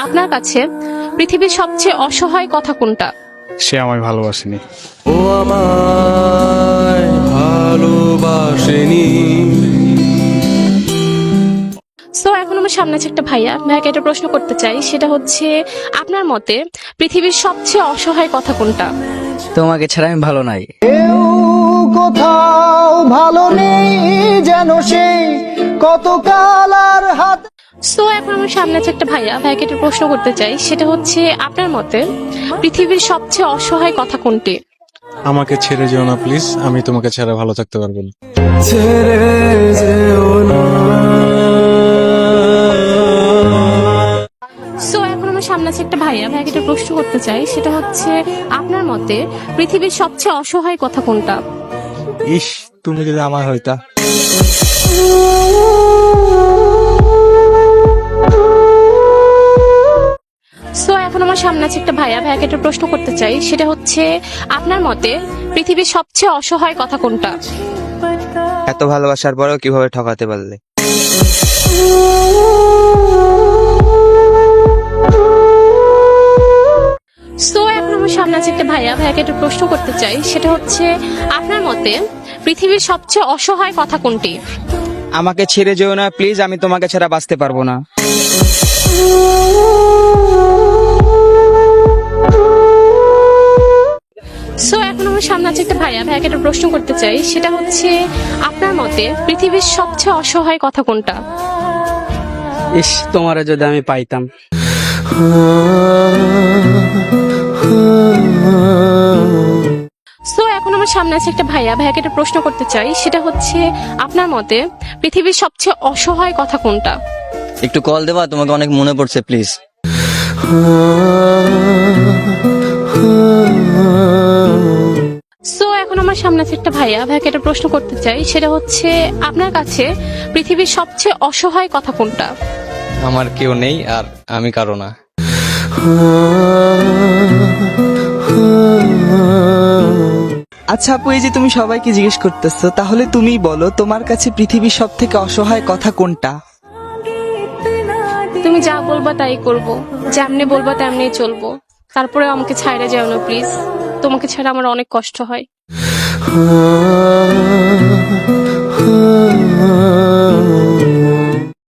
আপনার কাছে পৃথিবীর সবচেয়ে অসহায় কথা কোনটা? সে আমায় ভালোবাসেনি। ও আমায় ভালোবাসেনি। সো এখন আমার সামনে আছে একটা ভাইয়াকে একটা প্রশ্ন করতে চাই, সেটা হচ্ছে আপনার মতে পৃথিবীর সবচেয়ে অসহায় কথা কোনটা? তোমাকে ছাড়া আমি ভালো নাই। কেউ কোথাও ভালো নেই যেন সে কত কাল আর হাত। সো এখন আমার সামনে আছে একটা ভাইয়াকে একটা প্রশ্ন করতে চাই, সেটা হচ্ছে আপনার মতে পৃথিবীর সবচেয়ে অসহায় কথা কোনটি? আমাকে ছেড়ে যেও না প্লিজ, আমি তোমাকে ছাড়া ভালো থাকতে পারবো না। ছেড়ে যেও না। সো এখন আমার সামনে আছে একটা ভাইয়াকে একটা প্রশ্ন করতে চাই, সেটা হচ্ছে আপনার মতে পৃথিবীর সবচেয়ে অসহায় কথা কোনটা? ইস, তুমি যদি আমার হইতা। সো এখন আমার সামনে আছে একটা ভাইয়াকে একটা প্রশ্ন করতে চাই, সেটা হচ্ছে আপনার মতে পৃথিবীর সবচেয়ে অসহায় কথা কোনটা? এত ভালোবাসার পরেও কিভাবে ঠকাতে পারলে? সো এখন আমার সামনে আছে একটা ভাইয়াকে একটা প্রশ্ন করতে চাই, সেটা হচ্ছে আপনার মতে পৃথিবীর সবচেয়ে অসহায় কথা কোনটি? আমাকে ছেড়ে যেও না প্লিজ, আমি তোমাকে ছাড়া বাঁচতে পারবো না। সো এখন আমার সামনে আছে একটা ভাইয়াকে একটা প্রশ্ন করতে চাই, সেটা হচ্ছে আপনার মতে পৃথিবীর সবচেয়ে অসহায় কথা কোনটা? ইস, তোমারে যদি আমি পাইতাম। সো এখন আমার সামনে আছে একটা ভাইয়াকে একটা প্রশ্ন করতে চাই, সেটা হচ্ছে আপনার মতে পৃথিবীর সবচেয়ে অসহায় কথা কোনটা? একটু কল দেবা, তোমাকে অনেক মনে পড়ছে প্লিজ। সো এখন আমার সামনে আছে একটা ভাইয়াকে একটা প্রশ্ন করতে চাই, সেটা হচ্ছে আপনার কাছে পৃথিবীর সবচেয়ে অসহায় কথা কোনটা? আমার কেউ নেই আর আমি কারো না। আচ্ছা আপু, এই যে তুমি সবাইকে জিজ্ঞেস করতেছো, তাহলে তুমিই বলো তোমার কাছে পৃথিবীর সব থেকে অসহায় কথা কোনটা? তুমি যা বলবা তাই করব, যেমনি বলবা তেমনি চলবো, তারপরে আমাকে ছাইড়া যাও না প্লিজ। তোমাকে ছাড়া আমার অনেক কষ্ট হয়।